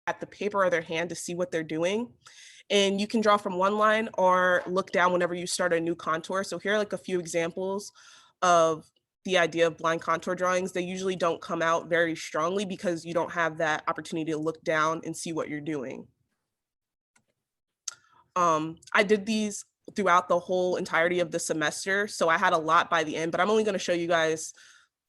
at the paper or their hand to see what they're doing. And you can draw from one line or look down whenever you start a new contour. So here are like a few examples of the idea of blind contour drawings. They usually don't come out very strongly because you don't have that opportunity to look down and see what you're doing. I did these throughout the whole entirety of the semester, so I had a lot by the end, but I'm only going to show you guys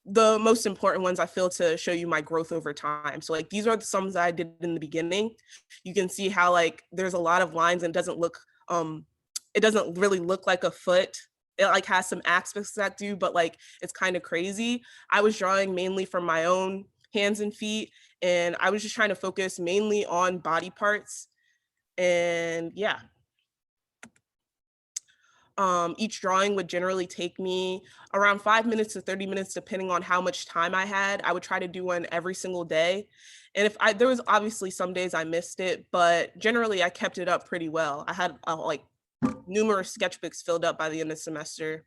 the most important ones I feel to show you my growth over time. So like these are the sums that I did in the beginning. You can see how like there's a lot of lines and it doesn't really look like a foot. It like has some aspects that do, but like it's kind of crazy. I was drawing mainly from my own hands and feet, and I was just trying to focus mainly on body parts. And yeah. Each drawing would generally take me around 5 minutes to 30 minutes, depending on how much time I had. I would try to do one every single day. And there was obviously some days I missed it, but generally I kept it up pretty well. I had like numerous sketchbooks filled up by the end of the semester.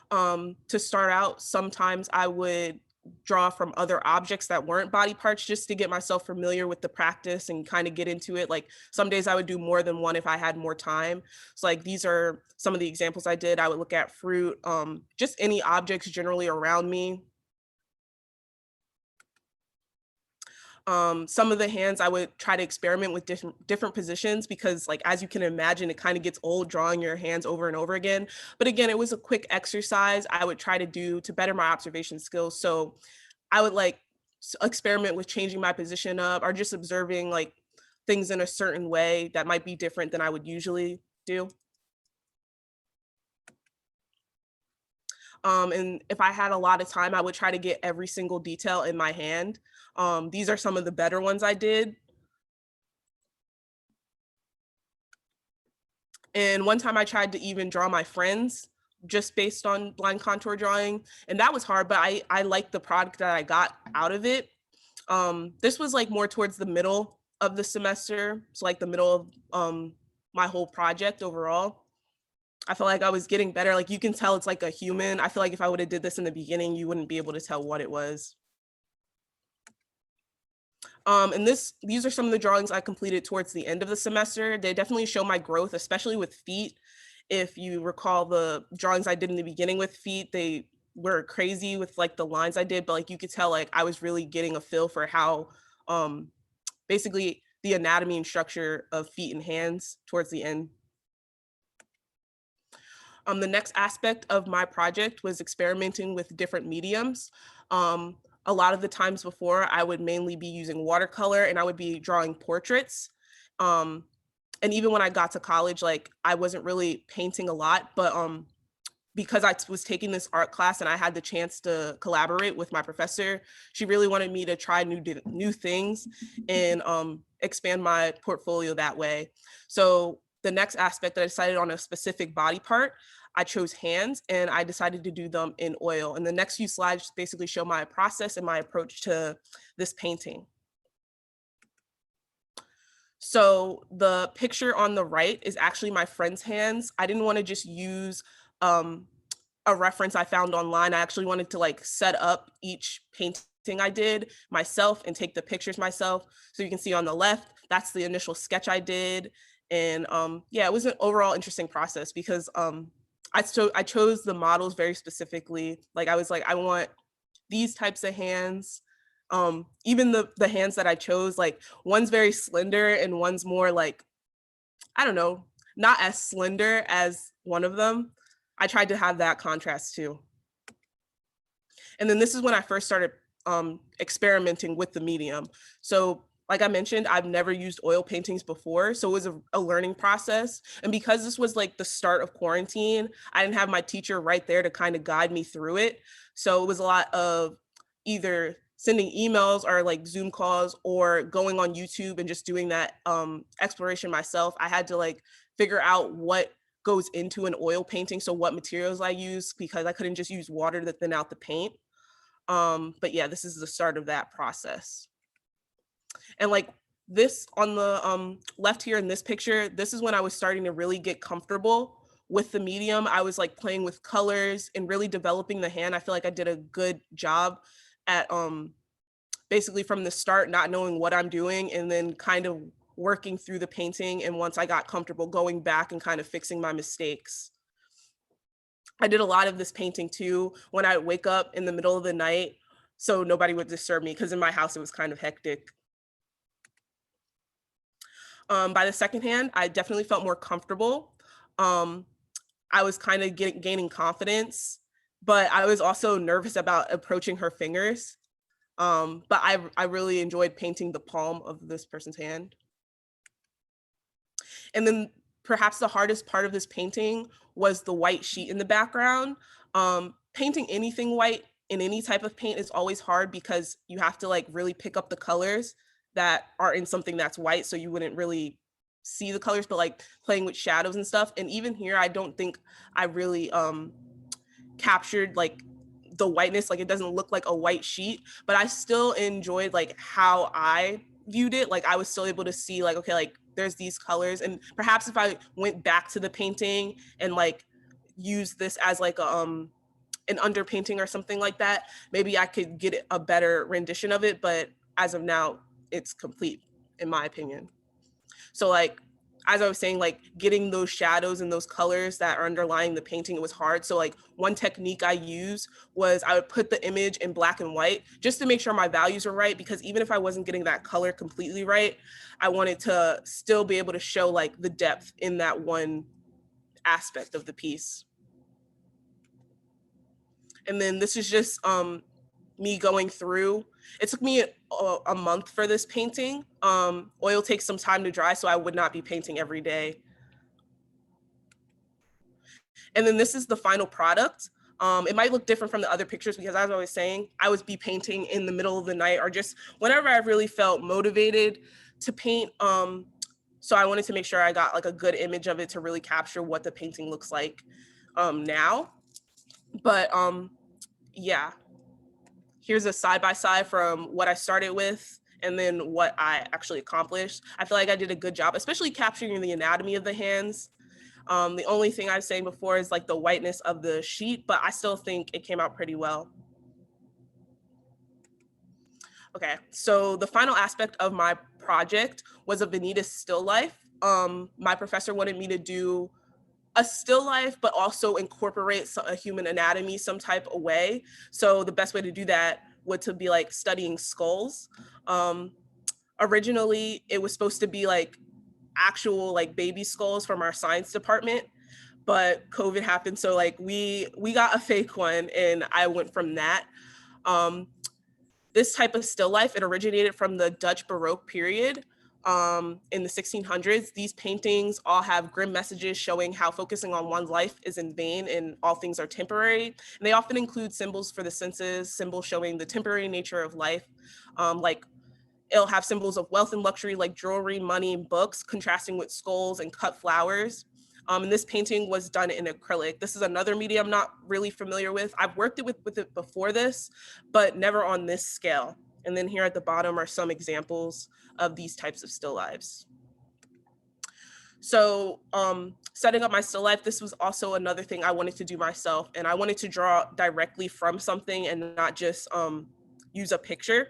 To start out, sometimes I would draw from other objects that weren't body parts just to get myself familiar with the practice and kind of get into it. Like some days I would do more than one if I had more time. So like these are some of the examples I did. I would look at fruit, just any objects generally around me. Some of the hands I would try to experiment with different positions because like, as you can imagine, it kind of gets old drawing your hands over and over again. But again, it was a quick exercise I would try to do to better my observation skills. So I would like experiment with changing my position up or just observing like things in a certain way that might be different than I would usually do. And if I had a lot of time, I would try to get every single detail in my hand. These are some of the better ones I did. And one time I tried to even draw my friends just based on blind contour drawing. And that was hard, but I liked the product that I got out of it. This was like more towards the middle of the semester. So like the middle of my whole project overall. I feel like I was getting better. Like you can tell it's like a human. I feel like if I would have did this in the beginning, you wouldn't be able to tell what it was. And these are some of the drawings I completed towards the end of the semester. They definitely show my growth, especially with feet. If you recall the drawings I did in the beginning with feet, they were crazy with like the lines I did, but like you could tell like I was really getting a feel for how basically the anatomy and structure of feet and hands towards the end. The next aspect of my project was experimenting with different mediums. A lot of the times before, I would mainly be using watercolor and I would be drawing portraits. And even when I got to college, like I wasn't really painting a lot, but because I was taking this art class and I had the chance to collaborate with my professor, she really wanted me to try new things and expand my portfolio that way. So the next aspect that I decided on a specific body part, I chose hands and I decided to do them in oil. And the next few slides basically show my process and my approach to this painting. So the picture on the right is actually my friend's hands. I didn't want to just use a reference I found online. I actually wanted to like set up each painting I did myself and take the pictures myself. So you can see on the left, that's the initial sketch I did. And yeah, it was an overall interesting process because I chose the models very specifically. Like I was like, I want these types of hands. Even the hands that I chose, like one's very slender and one's more like, I don't know, not as slender as one of them. I tried to have that contrast too. And then this is when I first started experimenting with the medium. So like I mentioned, I've never used oil paintings before. So it was a learning process. And because this was like the start of quarantine, I didn't have my teacher right there to kind of guide me through it. So it was a lot of either sending emails or like Zoom calls or going on YouTube and just doing that exploration myself. I had to like figure out what goes into an oil painting. So what materials I use, because I couldn't just use water to thin out the paint. But yeah, this is the start of that process. And like this on the left here in this picture, this is when I was starting to really get comfortable with the medium. I was like playing with colors and really developing the hand. I feel like I did a good job at basically from the start, not knowing what I'm doing and then kind of working through the painting. And once I got comfortable, going back and kind of fixing my mistakes. I did a lot of this painting too when I wake up in the middle of the night so nobody would disturb me because in my house it was kind of hectic. By the second hand, I definitely felt more comfortable. Um, I was kind of gaining confidence, but I was also nervous about approaching her fingers. But I really enjoyed painting the palm of this person's hand. And then perhaps the hardest part of this painting was the white sheet in the background. Painting anything white in any type of paint is always hard because you have to like really pick up the colors that are in something that's white, so you wouldn't really see the colors, but like playing with shadows and stuff. And even here, I don't think I really captured like the whiteness. Like it doesn't look like a white sheet, but I still enjoyed like how I viewed it. Like I was still able to see like, okay, like there's these colors. And perhaps if I went back to the painting and like use this as like an underpainting or something like that, maybe I could get a better rendition of it. But as of now, it's complete in my opinion. So like, as I was saying, like getting those shadows and those colors that are underlying the painting, it was hard. So like one technique I use was I would put the image in black and white just to make sure my values were right, because even if I wasn't getting that color completely right, I wanted to still be able to show like the depth in that one aspect of the piece. And then this is just me going through. It took me a month for this painting. Oil takes some time to dry, so I would not be painting every day. And then this is the final product. It might look different from the other pictures because as I was saying, I would be painting in the middle of the night or just whenever I really felt motivated to paint. So I wanted to make sure I got like a good image of it to really capture what the painting looks like now. But yeah, here's a side by side from what I started with and then what I actually accomplished. I feel like I did a good job, especially capturing the anatomy of the hands. The only thing I was saying before is like the whiteness of the sheet, but I still think it came out pretty well. Okay, so the final aspect of my project was a Veneta still life. My professor wanted me to do a still life, but also incorporate a human anatomy some type of way. So the best way to do that would to be like studying skulls. Originally, it was supposed to be like actual like baby skulls from our science department, but COVID happened, so like we got a fake one, and I went from that. Um, this type of still life, it originated from the Dutch Baroque period in the 1600s. These paintings all have grim messages showing how focusing on one's life is in vain and all things are temporary. And they often include symbols for the senses, symbols showing the temporary nature of life, like it'll have symbols of wealth and luxury like jewelry, money, and books, contrasting with skulls and cut flowers. And this painting was done in acrylic. This is another media I'm not really familiar with. I've worked with it before this, but never on this scale. And then here at the bottom are some examples of these types of still lifes. So setting up my still life, this was also another thing I wanted to do myself. And I wanted to draw directly from something and not just use a picture.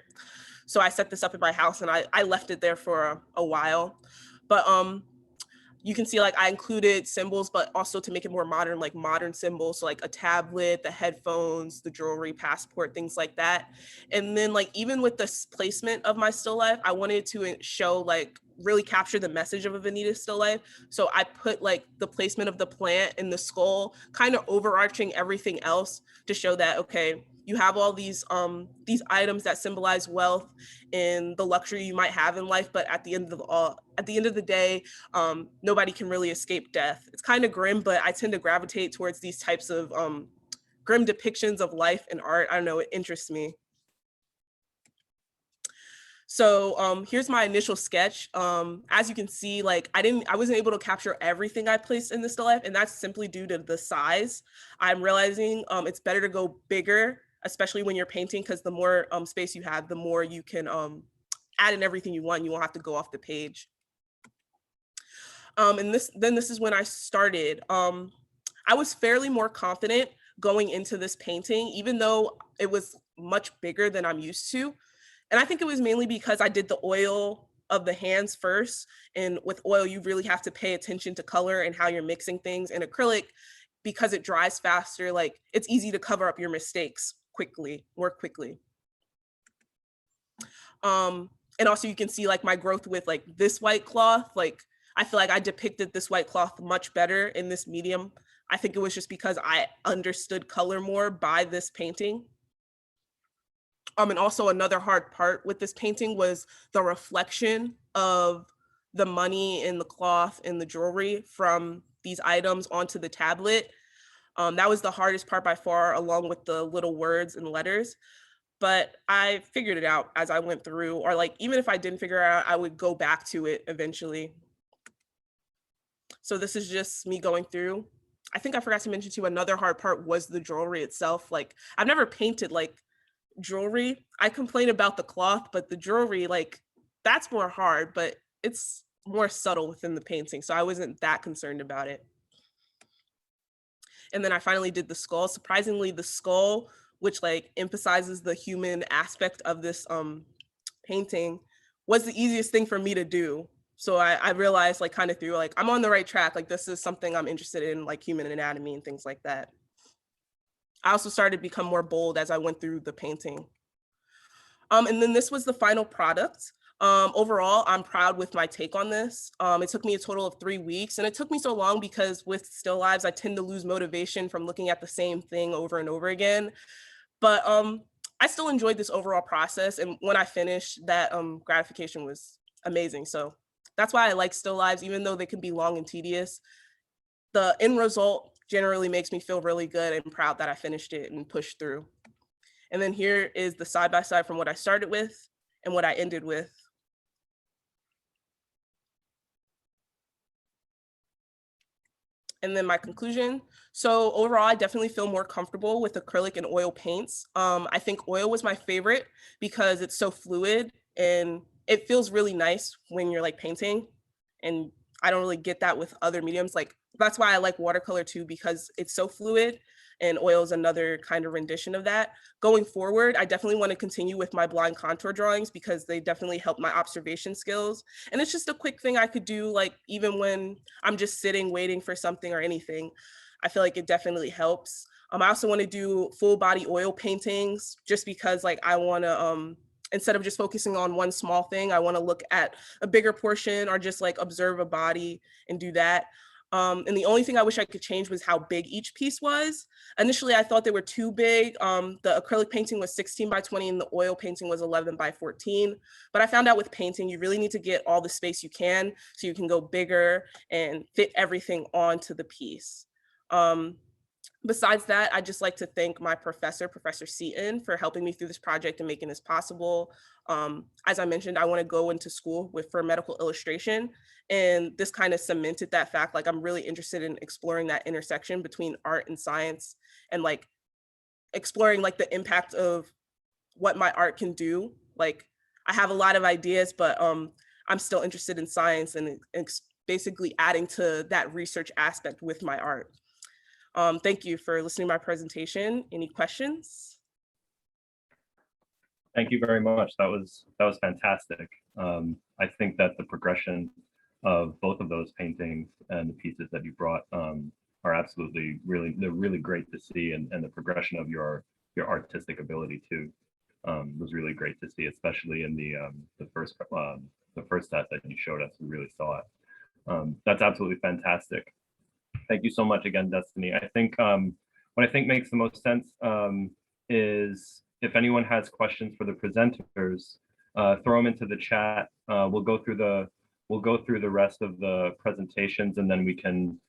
So I set this up in my house and I left it there for a while. But you can see like I included symbols, but also to make it more modern, like modern symbols. So like a tablet, the headphones, the jewelry, passport, things like that. And then like even with the placement of my still life, I wanted to show like really capture the message of a Veneta still life. So I put like the placement of the plant and the skull kind of overarching everything else to show that, okay, you have all these items that symbolize wealth and the luxury you might have in life, but at the end of the day, nobody can really escape death. It's kind of grim, but I tend to gravitate towards these types of grim depictions of life and art. I don't know, it interests me. So here's my initial sketch. As you can see, like I wasn't able to capture everything I placed in the still life, and that's simply due to the size. I'm realizing it's better to go bigger, especially when you're painting, because the more space you have, the more you can add in everything you want. You won't have to go off the page. And this is when I started. I was fairly more confident going into this painting, even though it was much bigger than I'm used to. And I think it was mainly because I did the oil of the hands first. And with oil, you really have to pay attention to color and how you're mixing things. And acrylic, because it dries faster, like it's easy to cover up your mistakes quickly, more quickly. And also you can see like my growth with like this white cloth. Like I feel like I depicted this white cloth much better in this medium. I think it was just because I understood color more by this painting. And also another hard part with this painting was the reflection of the money and the cloth and the jewelry from these items onto the tablet. That was the hardest part by far, along with the little words and letters. But I figured it out as I went through, or like even if I didn't figure it out, I would go back to it eventually. So this is just me going through. I think I forgot to mention too, another hard part was the jewelry itself. Like I've never painted like jewelry. I complain about the cloth, but the jewelry, like that's more hard, but it's more subtle within the painting. So I wasn't that concerned about it. And then I finally did the skull. Surprisingly, the skull, which like emphasizes the human aspect of this painting, was the easiest thing for me to do. So I realized like kind of through like I'm on the right track. Like this is something I'm interested in, like human anatomy and things like that. I also started to become more bold as I went through the painting. And then this was the final product. Overall, I'm proud with my take on this. It took me a total of 3 weeks, and it took me so long because with still lives, I tend to lose motivation from looking at the same thing over and over again. But I still enjoyed this overall process, and when I finished, that gratification was amazing. So that's why I like still lives, even though they can be long and tedious. The end result generally makes me feel really good and proud that I finished it and pushed through. And then here is the side by side from what I started with and what I ended with. And then my conclusion. So overall, I definitely feel more comfortable with acrylic and oil paints. I think oil was my favorite because it's so fluid and it feels really nice when you're like painting. And I don't really get that with other mediums. Like that's why I like watercolor too, because it's so fluid, and oil is another kind of rendition of that. Going forward, I definitely want to continue with my blind contour drawings because they definitely help my observation skills. And it's just a quick thing I could do, like even when I'm just sitting waiting for something or anything. I feel like it definitely helps. I also want to do full body oil paintings just because like I want to instead of just focusing on one small thing, I want to look at a bigger portion or just like observe a body and do that. And the only thing I wish I could change was how big each piece was. Initially, I thought they were too big. The acrylic painting was 16 by 20 and the oil painting was 11 by 14. But I found out with painting, you really need to get all the space you can so you can go bigger and fit everything onto the piece. Besides that, I'd just like to thank my professor, Professor Seaton, for helping me through this project and making this possible. As I mentioned, I want to go into school for medical illustration, and this kind of cemented that fact. Like I'm really interested in exploring that intersection between art and science, and like exploring like the impact of what my art can do. Like I have a lot of ideas, but I'm still interested in science and basically adding to that research aspect with my art. Thank you for listening to my presentation. Any questions? Thank you very much. That was fantastic. I think that the progression of both of those paintings and the pieces that you brought are absolutely they're really great to see, and the progression of your artistic ability too was really great to see, especially in the first set that you showed us. We really saw it. That's absolutely fantastic. Thank you so much again, Destiny. I think what I think makes the most sense is if anyone has questions for the presenters, throw them into the chat. We'll go through the rest of the presentations, and then we can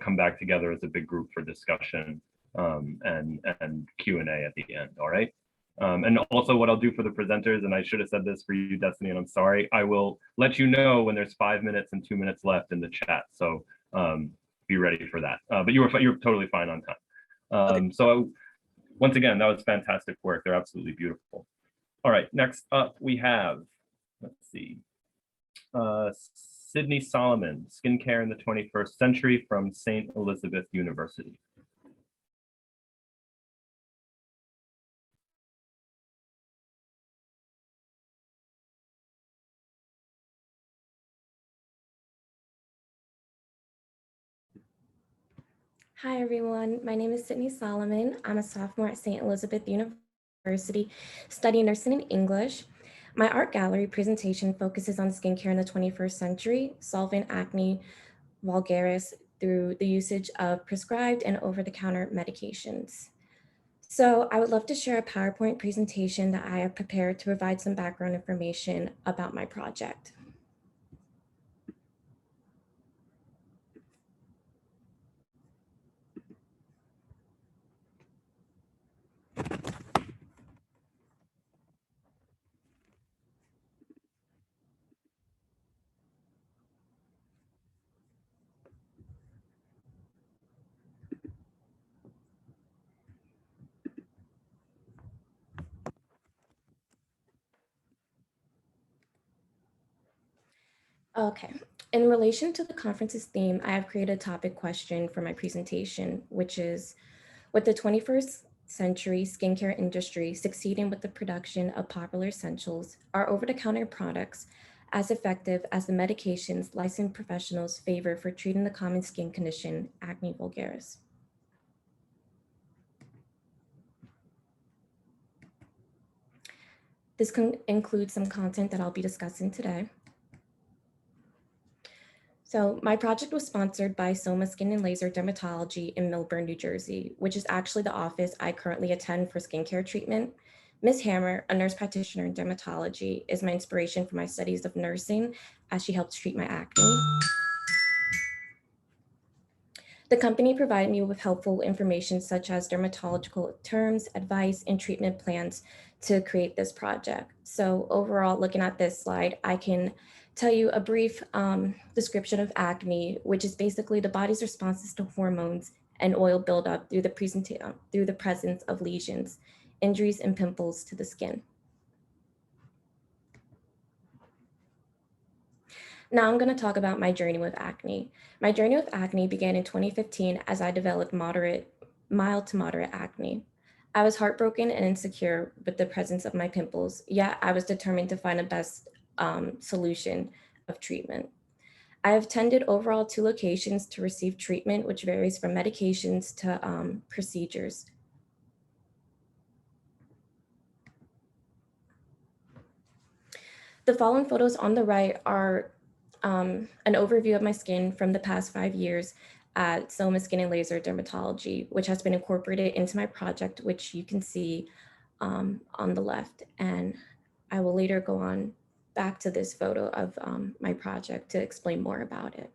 come back together as a big group for discussion and Q&A at the end. All right. And also what I'll do for the presenters, and I should have said this for you, Destiny, and I'm sorry, I will let you know when there's 5 minutes and 2 minutes left in the chat. So be ready for that. But you're totally fine on time. Okay. So once again, that was fantastic work. They're absolutely beautiful. All right, next up we have, let's see, Sydney Salomon, Skincare in the 21st Century from St. Elizabeth University. Hi, everyone. My name is Sydney Salomon. I'm a sophomore at St. Elizabeth University studying nursing and English. My art gallery presentation focuses on skincare in the 21st century, solving acne vulgaris through the usage of prescribed and over-the-counter medications. So I would love to share a PowerPoint presentation that I have prepared to provide some background information about my project. Okay. In relation to the conference's theme, I have created a topic question for my presentation, which is, with the 21st century skincare industry succeeding with the production of popular essentials, are over-the-counter products as effective as the medications licensed professionals favor for treating the common skin condition, acne vulgaris? This includes some content that I'll be discussing today. So my project was sponsored by Soma Skin and Laser Dermatology in Millburn, New Jersey, which is actually the office I currently attend for skincare treatment. Ms. Hammer, a nurse practitioner in dermatology, is my inspiration for my studies of nursing as she helps treat my acne. The company provided me with helpful information such as dermatological terms, advice, and treatment plans to create this project. So overall, looking at this slide, I can tell you a brief description of acne, which is basically the body's responses to hormones and oil buildup through the presence of lesions, injuries, and pimples to the skin. Now I'm going to talk about my journey with acne. My journey with acne began in 2015 as I developed mild to moderate acne. I was heartbroken and insecure with the presence of my pimples, yet I was determined to find the best solution of treatment. I have attended overall 2 locations to receive treatment, which varies from medications to procedures. The following photos on the right are an overview of my skin from the past 5 years at Soma Skin and Laser Dermatology, which has been incorporated into my project, which you can see on the left. And I will later go on back to this photo of my project to explain more about it.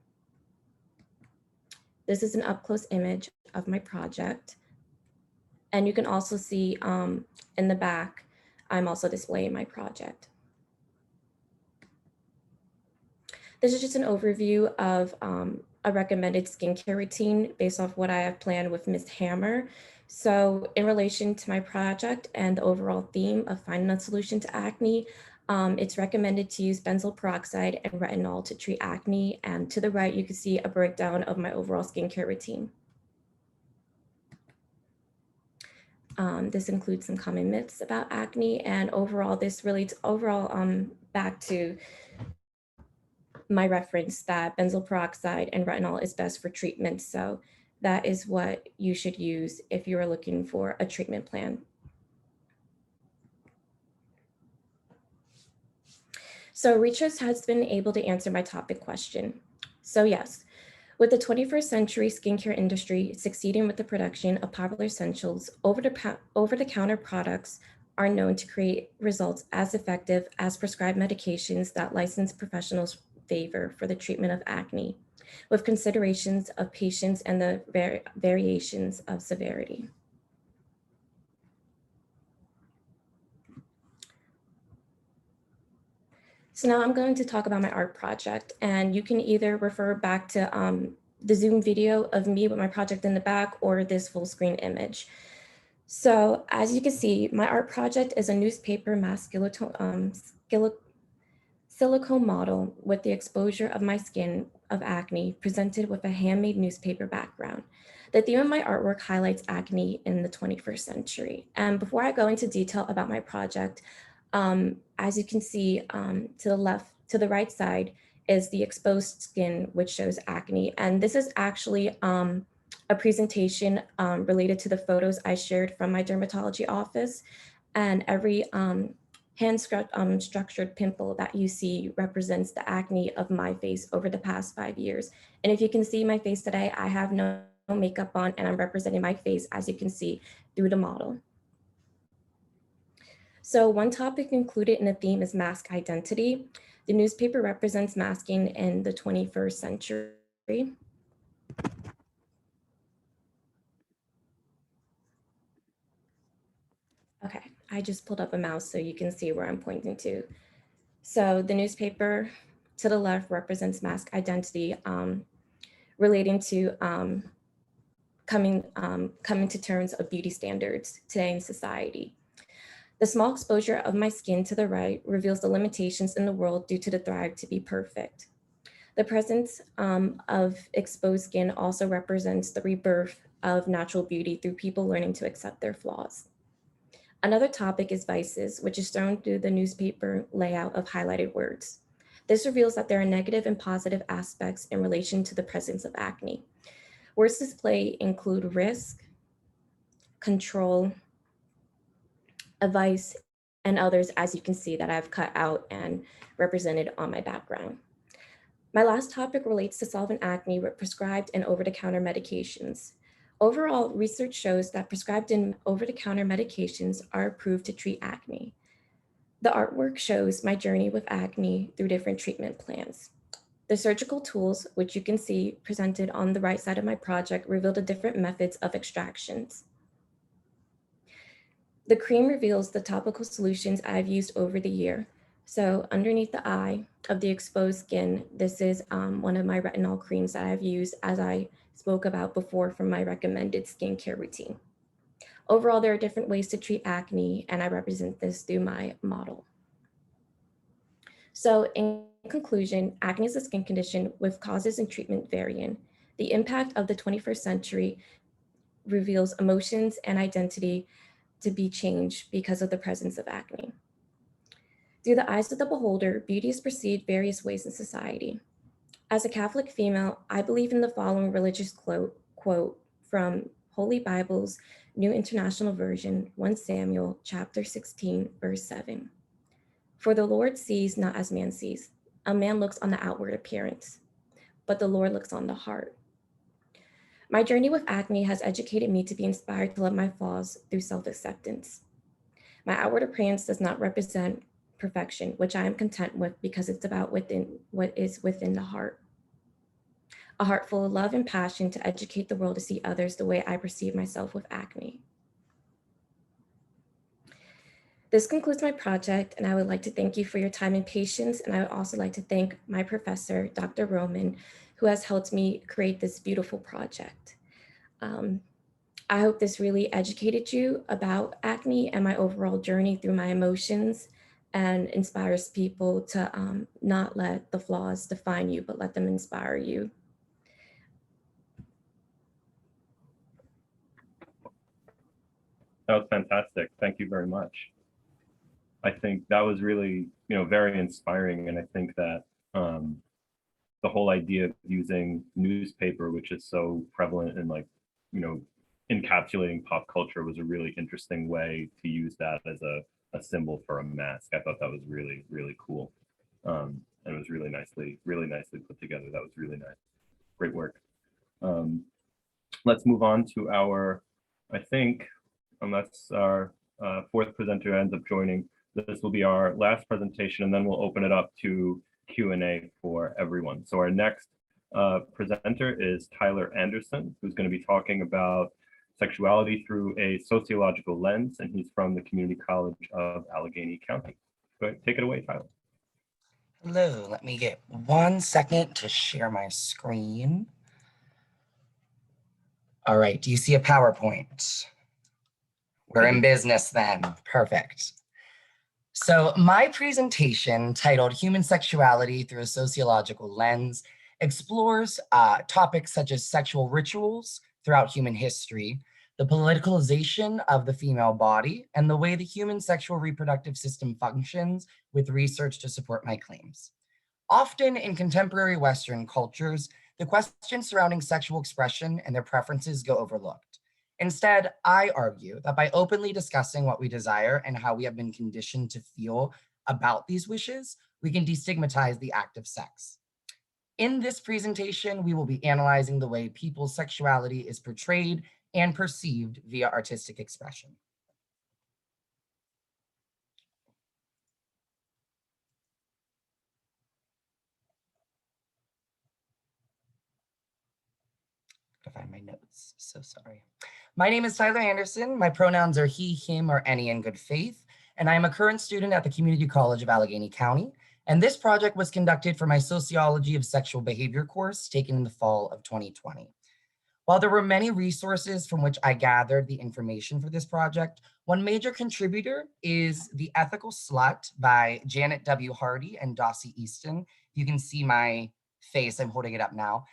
This is an up-close image of my project. And you can also see in the back, I'm also displaying my project. This is just an overview of a recommended skincare routine based off what I have planned with Ms. Hammer. So in relation to my project and the overall theme of finding a solution to acne, it's recommended to use benzoyl peroxide and retinol to treat acne. And to the right, you can see a breakdown of my overall skincare routine. This includes some common myths about acne, and overall, this relates back to my reference that benzoyl peroxide and retinol is best for treatment. So that is what you should use if you are looking for a treatment plan. So research has been able to answer my topic question. So yes, with the 21st century skincare industry succeeding with the production of popular essentials, over-the-counter products are known to create results as effective as prescribed medications that licensed professionals favor for the treatment of acne, with considerations of patients and the variations of severity. So now I'm going to talk about my art project, and you can either refer back to the Zoom video of me with my project in the back or this full screen image. So as you can see, my art project is a newspaper mass silicone model with the exposure of my skin of acne presented with a handmade newspaper background. The theme of my artwork highlights acne in the 21st century. And before I go into detail about my project, as you can see to the right side is the exposed skin, which shows acne. And this is actually a presentation related to the photos I shared from my dermatology office, and every structured pimple that you see represents the acne of my face over the past 5 years. And if you can see my face today, I have no makeup on, and I'm representing my face, as you can see, through the model. So one topic included in the theme is mask identity. The newspaper represents masking in the 21st century. Okay, I just pulled up a mouse so you can see where I'm pointing to. So the newspaper to the left represents mask identity, relating to coming to terms of beauty standards today in society. The small exposure of my skin to the right reveals the limitations in the world due to the drive to be perfect. The presence of exposed skin also represents the rebirth of natural beauty through people learning to accept their flaws. Another topic is vices, which is shown through the newspaper layout of highlighted words. This reveals that there are negative and positive aspects in relation to the presence of acne. Words displayed include risk, control, a vice, and others, as you can see, that I've cut out and represented on my background. My last topic relates to solvent acne with prescribed and over-the-counter medications. Overall, research shows that prescribed and over-the-counter medications are approved to treat acne. The artwork shows my journey with acne through different treatment plans. The surgical tools, which you can see presented on the right side of my project, reveal the different methods of extractions. The cream reveals the topical solutions I've used over the year. So underneath the eye of the exposed skin, this is one of my retinol creams that I've used, as I spoke about before, from my recommended skincare routine. Overall, there are different ways to treat acne, and I represent this through my model. So in conclusion, acne is a skin condition with causes and treatment varying. The impact of the 21st century reveals emotions and identity to be changed because of the presence of acne. Through the eyes of the beholder, beauty is perceived various ways in society. As a Catholic female, I believe in the following religious quote from Holy Bible's New International Version, 1 Samuel chapter 16, verse 7. For the Lord sees not as man sees. A man looks on the outward appearance, but the Lord looks on the heart. My journey with acne has educated me to be inspired to love my flaws through self-acceptance. My outward appearance does not represent perfection, which I am content with because it's about what is within the heart. A heart full of love and passion to educate the world to see others the way I perceive myself with acne. This concludes my project, and I would like to thank you for your time and patience. And I would also like to thank my professor, Dr. Roman, who has helped me create this beautiful project. I hope this really educated you about acne and my overall journey through my emotions, and inspires people to not let the flaws define you, but let them inspire you. That was fantastic. Thank you very much. I think that was really, very inspiring. And I think that the whole idea of using newspaper, which is so prevalent in encapsulating pop culture, was a really interesting way to use that as a symbol for a mask. I thought that was really, really cool. And it was really nicely put together. That was really nice. Great work. Let's move on to our, I think, unless our fourth presenter ends up joining, this will be our last presentation, and then we'll open it up to Q&A for everyone. So our next presenter is Tyler Anderson, who's going to be talking about sexuality through a sociological lens, and he's from the Community College of Allegheny County. Go ahead, take it away, Tyler. Hello, let me get 1 second to share my screen. All right, do you see a PowerPoint? We're in business then, perfect. So my presentation, titled Human Sexuality Through a Sociological Lens, explores topics such as sexual rituals throughout human history, the politicalization of the female body, and the way the human sexual reproductive system functions, with research to support my claims. Often in contemporary Western cultures, the questions surrounding sexual expression and their preferences go overlooked. Instead, I argue that by openly discussing what we desire and how we have been conditioned to feel about these wishes, we can destigmatize the act of sex. In this presentation, we will be analyzing the way people's sexuality is portrayed and perceived via artistic expression. To find my notes, so sorry. My name is Tyler Anderson. My pronouns are he, him, or any in good faith, and I am a current student at the Community College of Allegheny County. And this project was conducted for my Sociology of Sexual Behavior course taken in the fall of 2020. While there were many resources from which I gathered the information for this project, one major contributor is The Ethical Slut by Janet W. Hardy and Dossie Easton. You can see my face, I'm holding it up now,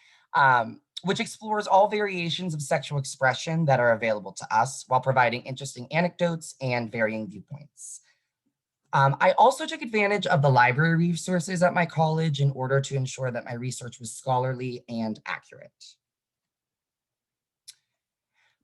which explores all variations of sexual expression that are available to us while providing interesting anecdotes and varying viewpoints. I also took advantage of the library resources at my college in order to ensure that my research was scholarly and accurate.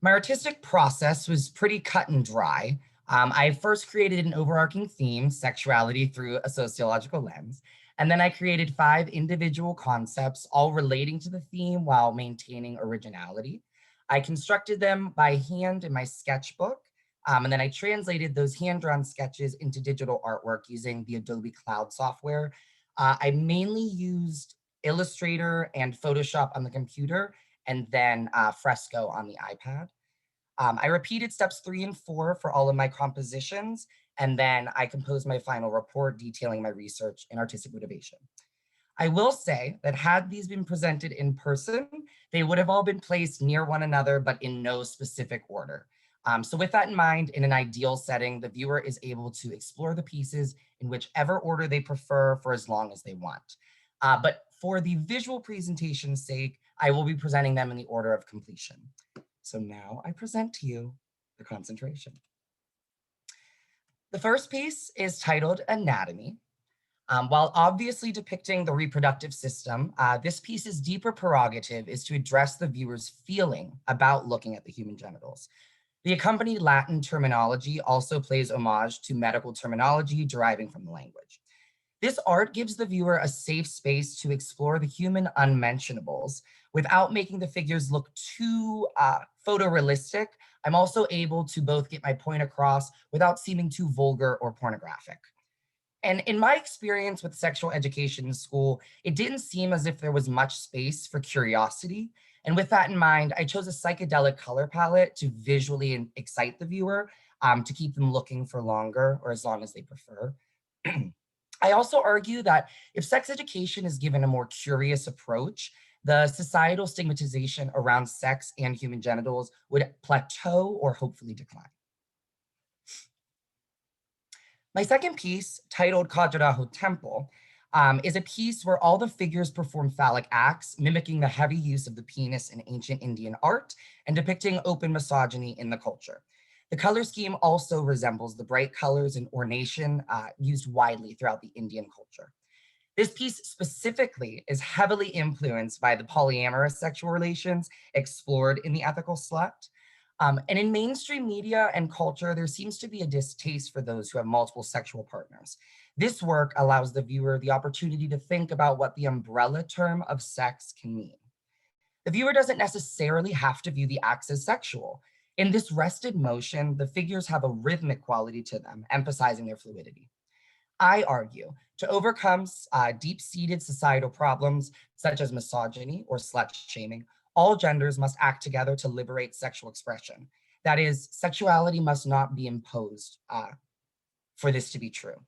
My artistic process was pretty cut and dry. I first created an overarching theme, sexuality through a sociological lens, and then I created 5 individual concepts, all relating to the theme while maintaining originality. I constructed them by hand in my sketchbook, and then I translated those hand-drawn sketches into digital artwork using the Adobe Cloud software. I mainly used Illustrator and Photoshop on the computer, and then Fresco on the iPad. I repeated steps 3 and 4 for all of my compositions, and then I composed my final report detailing my research and artistic motivation. I will say that had these been presented in person, they would have all been placed near one another, but in no specific order. So with that in mind, in an ideal setting, the viewer is able to explore the pieces in whichever order they prefer for as long as they want. But for the visual presentation's sake, I will be presenting them in the order of completion. So now I present to you the concentration. The first piece is titled Anatomy. While obviously depicting the reproductive system, this piece's deeper prerogative is to address the viewer's feeling about looking at the human genitals. The accompanied Latin terminology also plays homage to medical terminology deriving from the language. This art gives the viewer a safe space to explore the human unmentionables without making the figures look too photorealistic. I'm also able to both get my point across without seeming too vulgar or pornographic. And in my experience with sexual education in school, it didn't seem as if there was much space for curiosity. And with that in mind, I chose a psychedelic color palette to visually excite the viewer, to keep them looking for longer or as long as they prefer. I also argue that if sex education is given a more curious approach, the societal stigmatization around sex and human genitals would plateau or hopefully decline. My second piece, titled Khajuraho Temple, is a piece where all the figures perform phallic acts, mimicking the heavy use of the penis in ancient Indian art and depicting open misogyny in the culture. The color scheme also resembles the bright colors and ornation used widely throughout the Indian culture. This piece specifically is heavily influenced by the polyamorous sexual relations explored in The Ethical Slut. And in mainstream media and culture, there seems to be a distaste for those who have multiple sexual partners. This work allows the viewer the opportunity to think about what the umbrella term of sex can mean. The viewer doesn't necessarily have to view the acts as sexual. In this rested motion, the figures have a rhythmic quality to them, emphasizing their fluidity. I argue to overcome deep-seated societal problems such as misogyny or slut shaming, all genders must act together to liberate sexual expression. That is, sexuality must not be imposed for this to be true.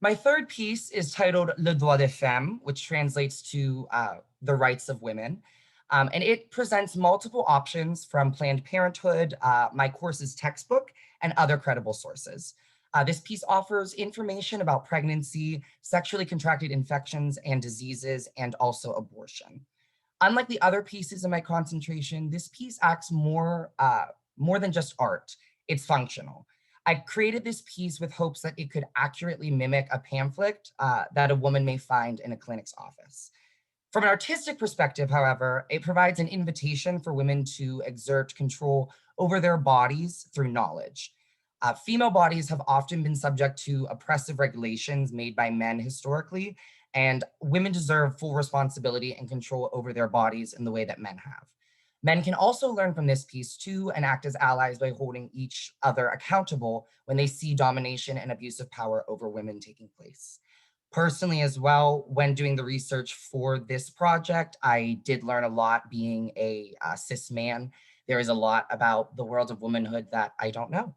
My third piece is titled Le Droits de Femmes, which translates to the rights of women. And it presents multiple options from Planned Parenthood, my course's textbook, and other credible sources. This piece offers information about pregnancy, sexually contracted infections and diseases, and also abortion. Unlike the other pieces in my concentration, this piece acts more than just art. It's functional. I created this piece with hopes that it could accurately mimic a pamphlet that a woman may find in a clinic's office. From an artistic perspective, however, it provides an invitation for women to exert control over their bodies through knowledge. Female bodies have often been subject to oppressive regulations made by men historically, and women deserve full responsibility and control over their bodies in the way that men have. Men can also learn from this piece too and act as allies by holding each other accountable when they see domination and abuse of power over women taking place. Personally as well, when doing the research for this project, I did learn a lot being a cis man. There is a lot about the world of womanhood that I don't know.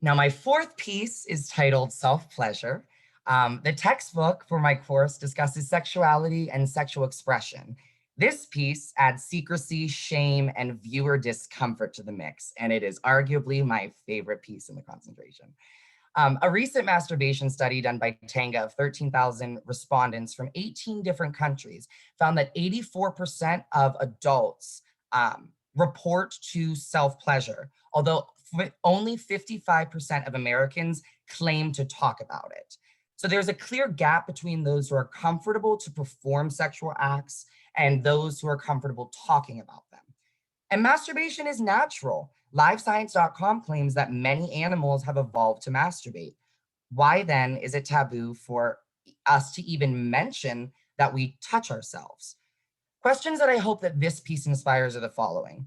Now, my fourth piece is titled Self-Pleasure. The textbook for my course discusses sexuality and sexual expression. This piece adds secrecy, shame, and viewer discomfort to the mix, and it is arguably my favorite piece in the concentration. A recent masturbation study done by Tanga of 13,000 respondents from 18 different countries found that 84% of adults report to self-pleasure, although only 55% of Americans claim to talk about it. So there's a clear gap between those who are comfortable to perform sexual acts and those who are comfortable talking about them. And masturbation is natural. LiveScience.com claims that many animals have evolved to masturbate. Why then is it taboo for us to even mention that we touch ourselves? Questions that I hope that this piece inspires are the following.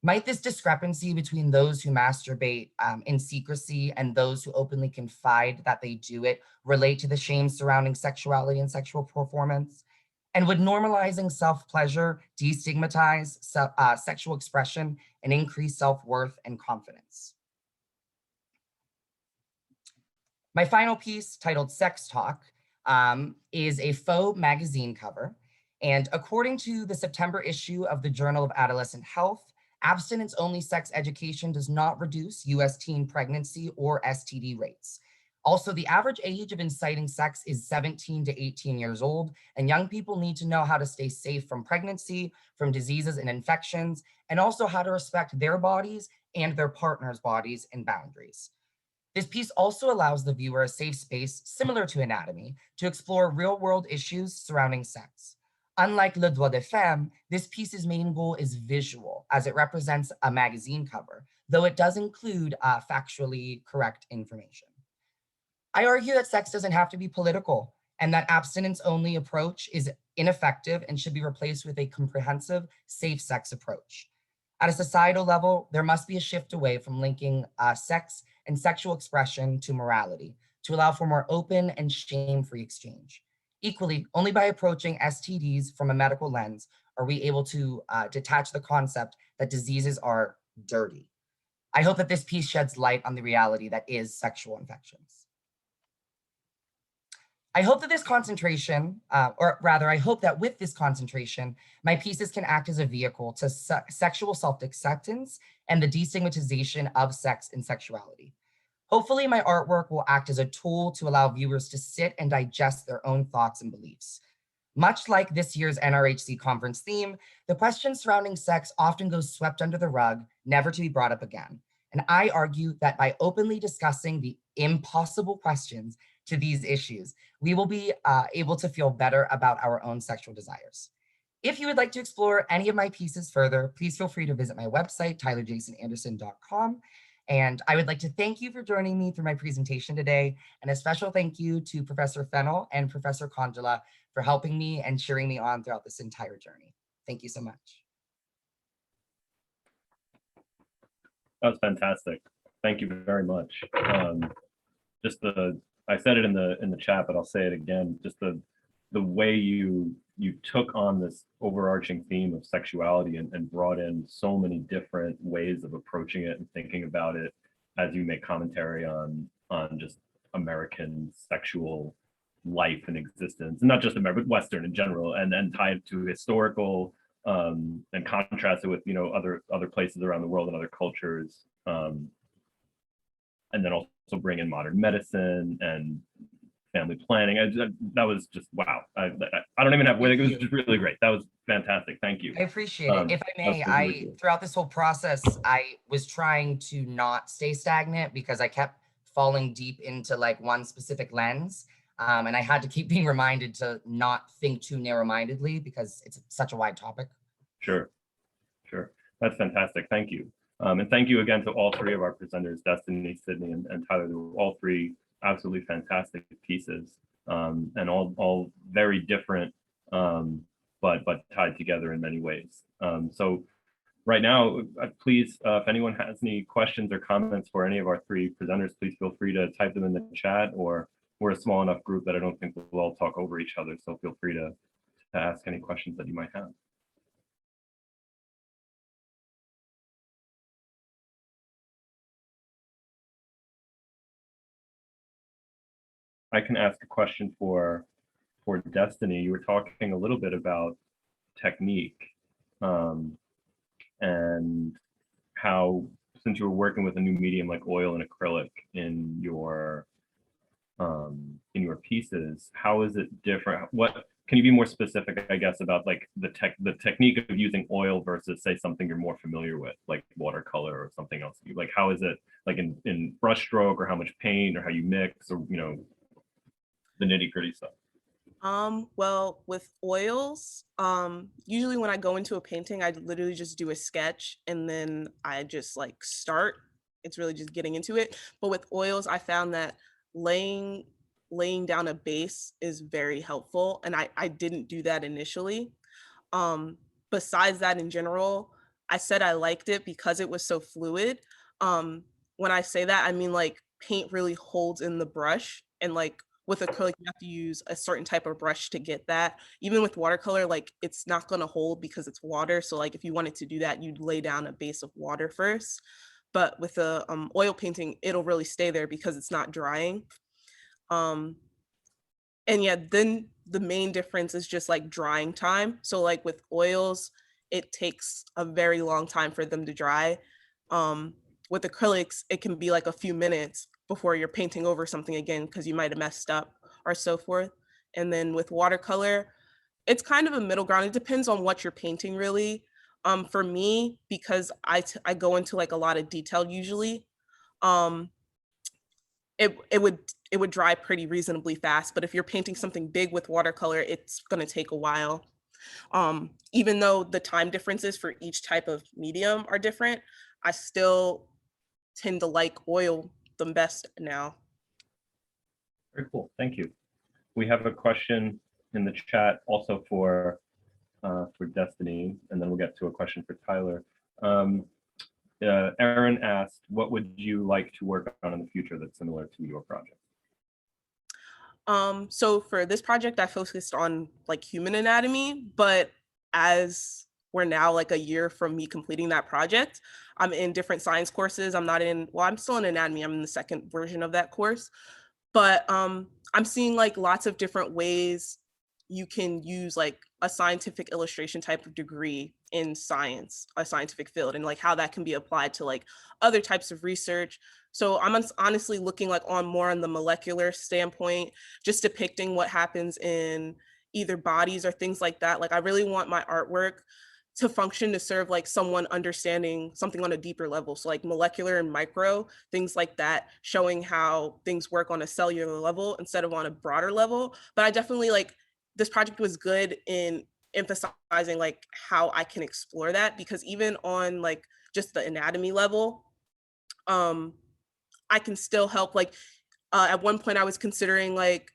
Might this discrepancy between those who masturbate in secrecy and those who openly confide that they do it relate to the shame surrounding sexuality and sexual performance? And would normalizing self-pleasure destigmatize sexual expression and increase self-worth and confidence? My final piece, titled Sex Talk, is a faux magazine cover. And according to the September issue of the Journal of Adolescent Health, abstinence-only sex education does not reduce US teen pregnancy or STD rates. Also, the average age of inciting sex is 17 to 18 years old, and young people need to know how to stay safe from pregnancy, from diseases and infections, and also how to respect their bodies and their partner's bodies and boundaries. This piece also allows the viewer a safe space similar to anatomy to explore real-world issues surrounding sex. Unlike Le Droits de Femmes, this piece's main goal is visual, as it represents a magazine cover, though it does include factually correct information. I argue that sex doesn't have to be political, and that abstinence-only approach is ineffective and should be replaced with a comprehensive, safe sex approach. At a societal level, there must be a shift away from linking sex and sexual expression to morality, to allow for more open and shame-free exchange. Equally, only by approaching STDs from a medical lens are we able to detach the concept that diseases are dirty. I hope that this piece sheds light on the reality that is sexual infections. I hope that this concentration, or rather, I hope that with this concentration, my pieces can act as a vehicle to sexual self-acceptance and the destigmatization of sex and sexuality. Hopefully, my artwork will act as a tool to allow viewers to sit and digest their own thoughts and beliefs. Much like this year's NRHC conference theme, the questions surrounding sex often go swept under the rug, never to be brought up again. And I argue that by openly discussing the impossible questions to these issues, we will be able to feel better about our own sexual desires. If you would like to explore any of my pieces further, please feel free to visit my website, tylerjasonanderson.com. And I would like to thank you for joining me through my presentation today, and a special thank you to Professor Fennell and Professor Kondula for helping me and cheering me on throughout this entire journey. Thank you so much. That was fantastic. Thank you very much. I said it in the chat, but I'll say it again. Just the way you took on this overarching theme of sexuality and brought in so many different ways of approaching it and thinking about it as you make commentary on just American sexual life and existence, and not just American, but Western in general, and then tie it to historical and contrast it with other places around the world and other cultures, and then also bring in modern medicine and family planning. That was just wow. I don't even have it was just really great. That was fantastic. Thank you. I appreciate it. If I may, really cool. Throughout this whole process, I was trying to not stay stagnant because I kept falling deep into like one specific lens. And I had to keep being reminded to not think too narrow-mindedly because it's such a wide topic. Sure. That's fantastic. Thank you. And thank you again to all three of our presenters, Destiny, Sydney, and Tyler. They were all three absolutely fantastic pieces, and all very different, but tied together in many ways. So right now, please, if anyone has any questions or comments for any of our three presenters, please feel free to type them in the chat, or we're a small enough group that I don't think we'll all talk over each other. So feel free to ask any questions that you might have. I can ask a question for Destiny. You were talking a little bit about technique, and how, since you were working with a new medium like oil and acrylic in your pieces, how is it different? What can you be more specific, I guess, about like the technique of using oil versus, say, something you're more familiar with, like watercolor or something else? Like, how is it like in brush stroke, or how much paint, or how you mix, or the nitty-gritty stuff? Well, with oils, usually when I go into a painting, I literally just do a sketch and then I just like start. It's really just getting into it. But with oils, I found that laying down a base is very helpful, and I didn't do that initially. Besides that, in general, I said I liked it because it was so fluid. When I say that, I mean like paint really holds in the brush, and like with acrylic, you have to use a certain type of brush to get that. Even with watercolor, like it's not gonna hold because it's water. So like if you wanted to do that, you'd lay down a base of water first. But with the oil painting, it'll really stay there because it's not drying. And yeah, then the main difference is just like drying time. So like with oils, it takes a very long time for them to dry. With acrylics, it can be like a few minutes before you're painting over something again because you might have messed up or so forth. And then with watercolor, it's kind of a middle ground. It depends on what you're painting, really. For me, because I go into like a lot of detail usually, um, it would dry pretty reasonably fast. But if you're painting something big with watercolor, it's gonna take a while. Even though the time differences for each type of medium are different, I still tend to like oil the best now. Very cool. Thank you. We have a question in the chat also for Destiny, and then we'll get to a question for Tyler. Erin asked, what would you like to work on in the future that's similar to your project? So for this project, I focused on like human anatomy, but as we're now like a year from me completing that project, I'm in different science courses. I'm still in anatomy. I'm in the second version of that course, but I'm seeing like lots of different ways you can use like a scientific illustration type of degree in science, a scientific field, and like how that can be applied to like other types of research. So I'm honestly looking like more on the molecular standpoint, just depicting what happens in either bodies or things like that. Like I really want my artwork to function to serve like someone understanding something on a deeper level. So like molecular and micro, things like that, showing how things work on a cellular level instead of on a broader level. But I definitely like, this project was good in emphasizing like how I can explore that, because even on like just the anatomy level, I can still help. Like at one point I was considering like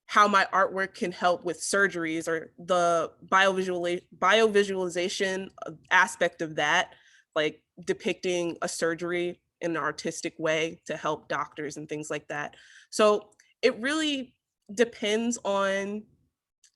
how my artwork can help with surgeries or the biovisualization aspect of that, like depicting a surgery in an artistic way to help doctors and things like that. So it really depends on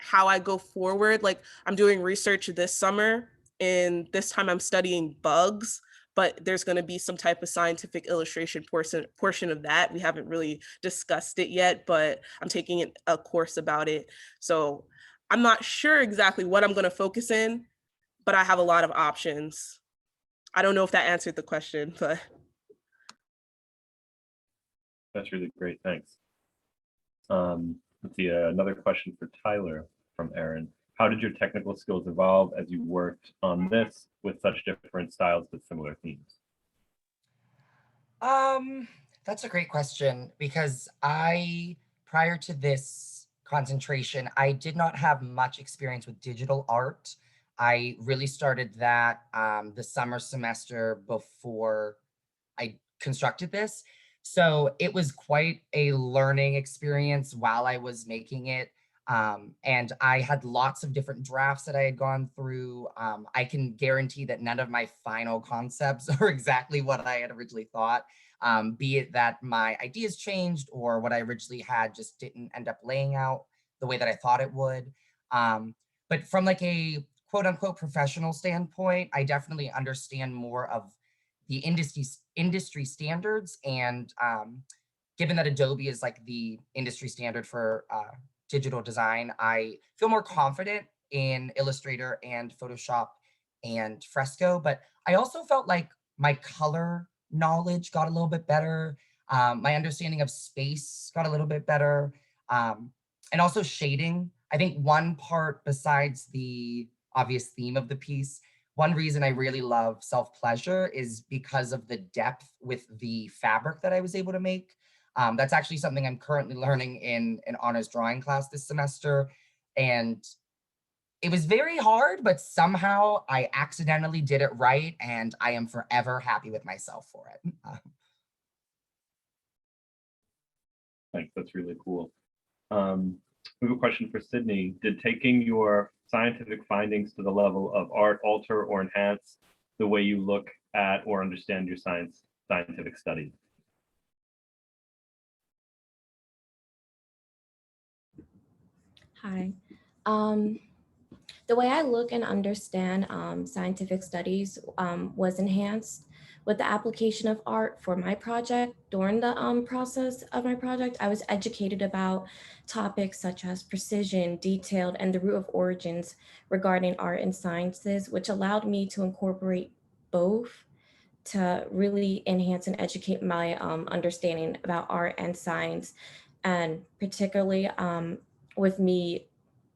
how I go forward. Like I'm doing research this summer, and this time I'm studying bugs, but there's going to be some type of scientific illustration portion of that. We haven't really discussed it yet, but I'm taking a course about it. So I'm not sure exactly what I'm going to focus in, but I have a lot of options. I don't know if that answered the question, but. That's really great. Thanks. Let's see, another question for Tyler from Aaron. How did your technical skills evolve as you worked on this with such different styles but similar themes? That's a great question because prior to this concentration, I did not have much experience with digital art. I really started that the summer semester before I constructed this. So it was quite a learning experience while I was making it. And I had lots of different drafts that I had gone through. I can guarantee that none of my final concepts are exactly what I had originally thought, be it that my ideas changed or what I originally had just didn't end up laying out the way that I thought it would. But from like a quote unquote professional standpoint, I definitely understand more of the industry standards. And given that Adobe is like the industry standard for digital design, I feel more confident in Illustrator and Photoshop and Fresco. But I also felt like my color knowledge got a little bit better. My understanding of space got a little bit better. And also shading. I think one part besides the obvious theme of the piece, one reason I really love self-pleasure is because of the depth with the fabric that I was able to make. That's actually something I'm currently learning in an honors drawing class this semester. And it was very hard, but somehow I accidentally did it right. And I am forever happy with myself for it. Thanks, that's really cool. We have a question for Sydney. Did taking your scientific findings to the level of art alter or enhance the way you look at or understand your scientific studies? Hi. The way I look and understand scientific studies was enhanced with the application of art for my project. During the process of my project, I was educated about topics such as precision, detailed, and the root of origins regarding art and sciences, which allowed me to incorporate both to really enhance and educate my understanding about art and science. And particularly with me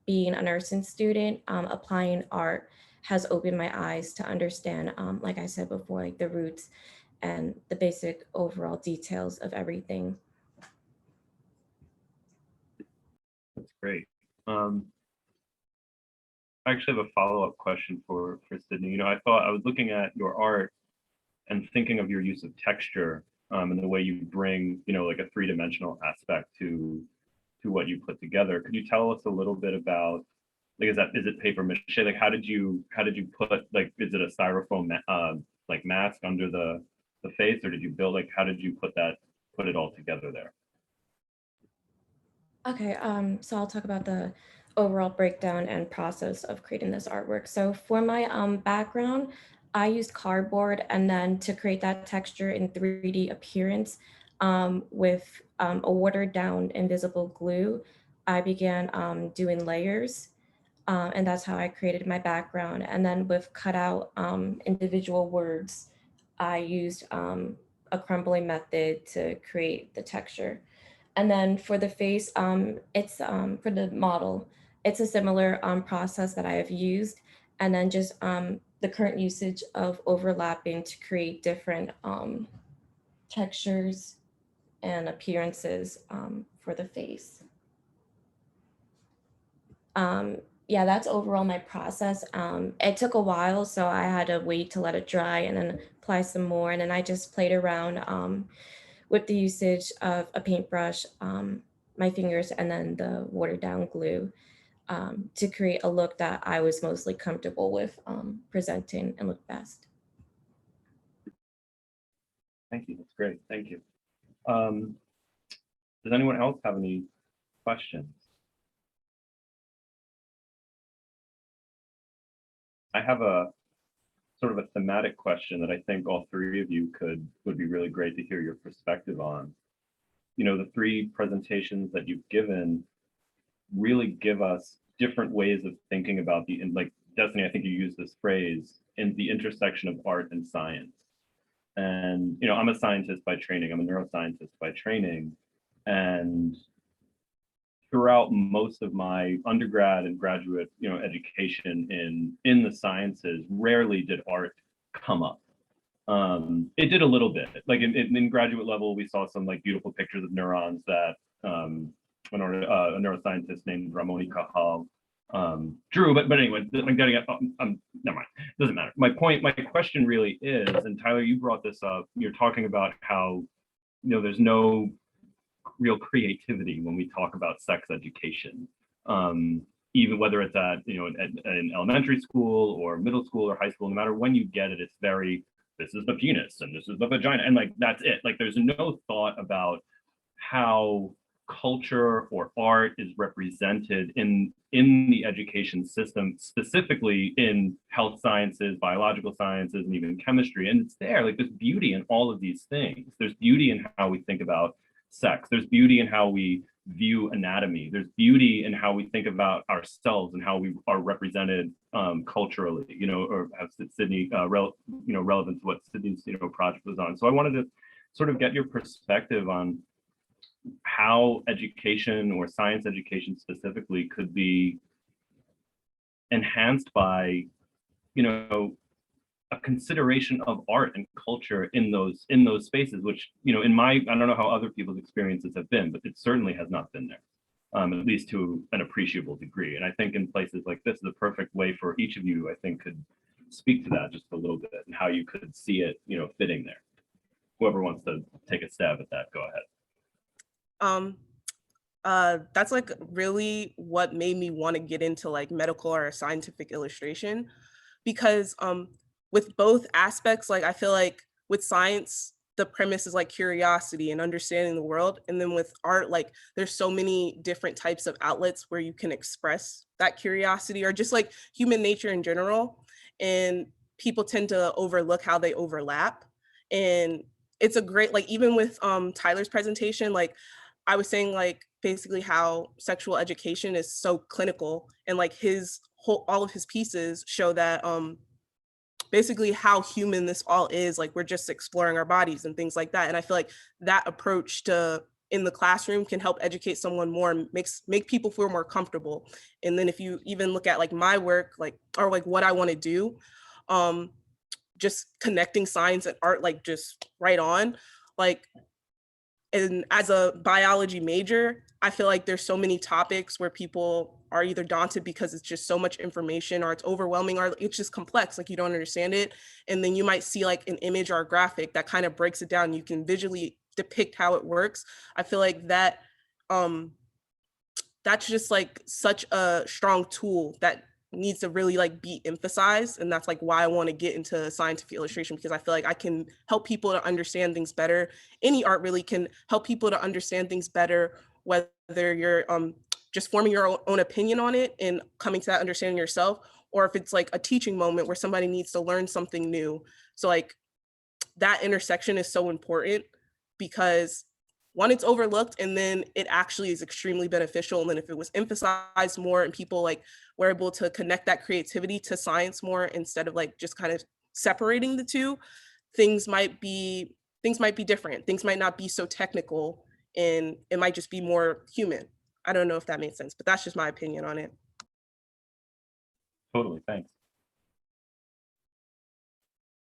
being a nursing student, applying art has opened my eyes to understand, like I said before, like the roots and the basic overall details of everything. That's great. I actually have a follow-up question for Sydney. You know, I was looking at your art and thinking of your use of texture and the way you bring, you know, like a three-dimensional aspect to what you put together. Could you tell us a little bit about, like, is it paper mache? Like, how did you put, like, is it a styrofoam like mask under the face, or did you build, like, how did you put it all together there? Okay, so I'll talk about the overall breakdown and process of creating this artwork. So for my background, I used cardboard, and then to create that texture in 3D appearance with a watered down invisible glue, I began doing layers. And that's how I created my background. And then with cutout individual words, I used a crumbling method to create the texture. And then for the face, it's for the model, it's a similar process that I have used. And then just the current usage of overlapping to create different textures and appearances for the face. Yeah, that's overall my process. It took a while, so I had to wait to let it dry and then apply some more. And then I just played around with the usage of a paintbrush, my fingers, and then the watered down glue to create a look that I was mostly comfortable with presenting and look best. Thank you. That's great. Thank you. Does anyone else have any questions? I have a sort of a thematic question that I think all three of you would be really great to hear your perspective on. You know, the three presentations that you've given really give us different ways of thinking about like Destiny, I think you used this phrase, in the intersection of art and science. And, you know, I'm a scientist by training, I'm a neuroscientist by training. And throughout most of my undergrad and graduate, education in the sciences, rarely did art come up. It did a little bit. Like in graduate level, we saw some like beautiful pictures of neurons that a neuroscientist named Ramon drew. But anyway, I'm getting it. Never mind. Doesn't matter. My question really is, and Tyler, you brought this up. You're talking about how there's no real creativity when we talk about sex education. Even whether it's at an elementary school or middle school or high school, no matter when you get it, it's very, this is the penis and this is the vagina, and like that's it. Like there's no thought about how culture or art is represented in the education system, specifically in health sciences, biological sciences, and even chemistry. And it's there, like there's beauty in all of these things. There's beauty in how we think about sex. There's beauty in how we view anatomy. There's beauty in how we think about ourselves and how we are represented culturally, or have Sydney, relevant to what Sydney's, project was on. So I wanted to sort of get your perspective on how education or science education specifically could be enhanced by, a consideration of art and culture in those spaces, which, I don't know how other people's experiences have been, but it certainly has not been there, at least to an appreciable degree. And I think in places like this, the perfect way for each of you, I think, could speak to that just a little bit and how you could see it, fitting there. Whoever wants to take a stab at that, go ahead. That's like really what made me want to get into like medical or scientific illustration, because with both aspects, like I feel like with science, the premise is like curiosity and understanding the world. And then with art, like there's so many different types of outlets where you can express that curiosity or just like human nature in general. And people tend to overlook how they overlap. And it's a great, like even with Tyler's presentation, like I was saying, like basically how sexual education is so clinical, and like all of his pieces show that basically how human this all is. Like we're just exploring our bodies and things like that. And I feel like that approach to in the classroom can help educate someone more and make people feel more comfortable. And then if you even look at like my work, like or like what I want to do, just connecting science and art, like just right on, like. And as a biology major, I feel like there's so many topics where people are either daunted because it's just so much information, or it's overwhelming, or it's just complex, like you don't understand it. And then you might see like an image or a graphic that kind of breaks it down. You can visually depict how it works. I feel like that that's just like such a strong tool that needs to really like be emphasized. And that's like why I want to get into scientific illustration, because I feel like I can help people to understand things better. Any art really can help people to understand things better, whether you're just forming your own opinion on it and coming to that understanding yourself, or if it's like a teaching moment where somebody needs to learn something new. So like that intersection is so important, because one, it's overlooked, and then it actually is extremely beneficial. And then if it was emphasized more and people like were able to connect that creativity to science more instead of like just kind of separating the two, things might be different. Things might not be so technical, and it might just be more human. I don't know if that made sense, but that's just my opinion on it. Totally, thanks.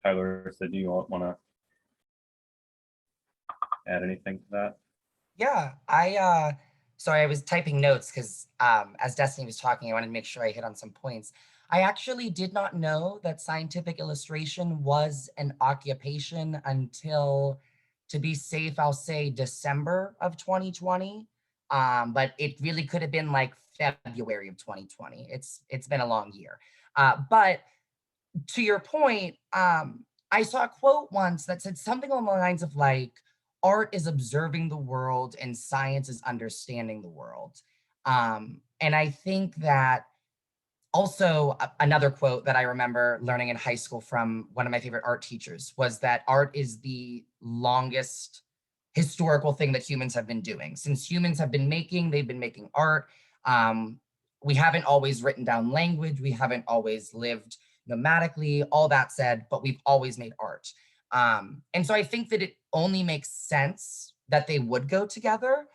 Tyler, so do you want to add anything to that? Yeah, sorry, I was typing notes because as Destiny was talking, I wanted to make sure I hit on some points. I actually did not know that scientific illustration was an occupation until, to be safe, I'll say December of 2020. But it really could have been like February of 2020. It's been a long year. But to your point, I saw a quote once that said something along the lines of like, art is observing the world and science is understanding the world. And I think that also another quote that I remember learning in high school from one of my favorite art teachers was that art is the longest historical thing that humans have been doing. Since humans have been making, they've been making art. We haven't always written down language. We haven't always lived nomadically, all that said, but we've always made art. And so I think that it only makes sense that they would go together.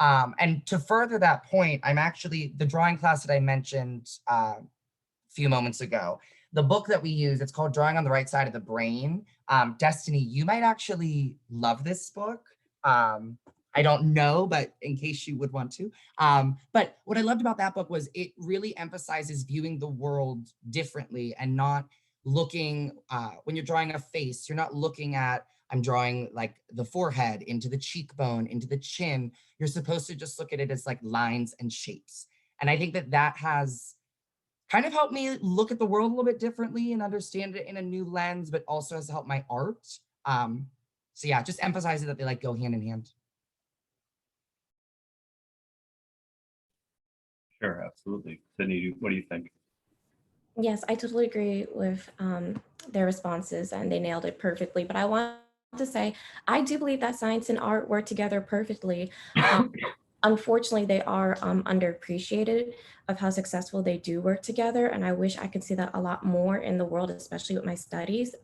And to further that point, I'm actually, the drawing class that I mentioned a few moments ago, the book that we use, it's called Drawing on the Right Side of the Brain. Destiny, you might actually love this book. I don't know, but in case you would want to. But what I loved about that book was it really emphasizes viewing the world differently and not looking, when you're drawing a face, you're not looking at, I'm drawing like the forehead into the cheekbone, into the chin. You're supposed to just look at it as like lines and shapes. And I think that that has kind of helped me look at the world a little bit differently and understand it in a new lens, but also has helped my art. So yeah, just emphasizing that they like go hand in hand. Sure, absolutely. Sydney, what do you think? Yes, I totally agree with their responses, and they nailed it perfectly. But I want to say, I do believe that science and art work together perfectly. Unfortunately, they are underappreciated of how successful they do work together. And I wish I could see that a lot more in the world, especially with my studies.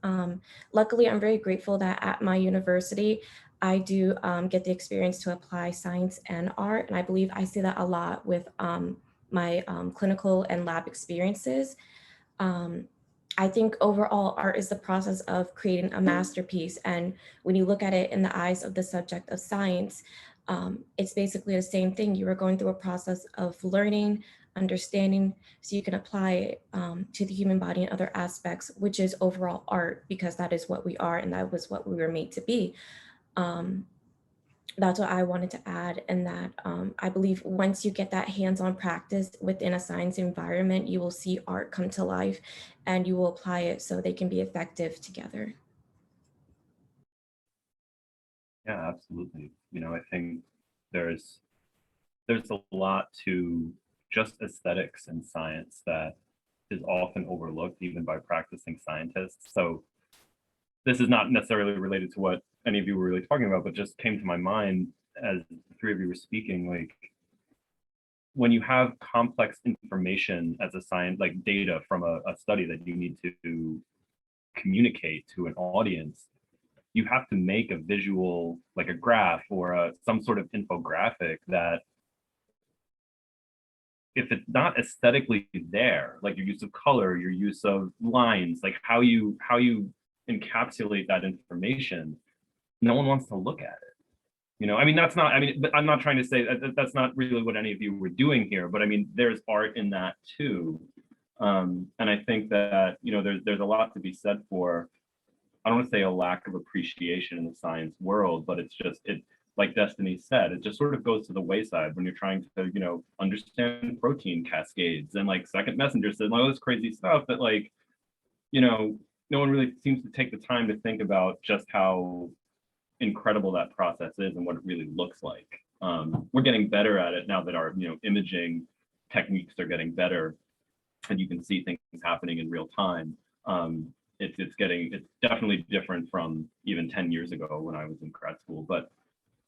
Luckily, I'm very grateful that at my university, I do get the experience to apply science and art. And I believe I see that a lot with my clinical and lab experiences. Um, I think overall art is the process of creating a masterpiece. And when you look at it in the eyes of the subject of science, it's basically the same thing. You are going through a process of learning, understanding, so you can apply it to the human body and other aspects, which is overall art, because that is what we are and that was what we were made to be. Um, that's what I wanted to add. And that I believe once you get that hands-on practice within a science environment, you will see art come to life and you will apply it so they can be effective together. Yeah, absolutely. You know, I think there's there's a lot to just aesthetics in science that is often overlooked even by practicing scientists. So this is not necessarily related to what any of you were really talking about, but just came to my mind as the three of you were speaking, like when you have complex information as a science, like data from a study that you need to communicate to an audience, you have to make a visual, like a graph or some sort of infographic that if it's not aesthetically there, like your use of color, your use of lines, like how you encapsulate that information, no one wants to look at it. You know, I mean, that's not, I mean, I'm not trying to say that's not really what any of you were doing here, but I mean, there's art in that too. And I think that, you know, there's a lot to be said for, I don't want to say a lack of appreciation in the science world, but it's just, it, like Destiny said, it just sort of goes to the wayside when you're trying to, you know, understand protein cascades and like second messengers and all this crazy stuff that like, you know, no one really seems to take the time to think about just how incredible that process is and what it really looks like. We're getting better at it now that our, you know, imaging techniques are getting better and you can see things happening in real time. It's definitely different from even 10 years ago when I was in grad school. But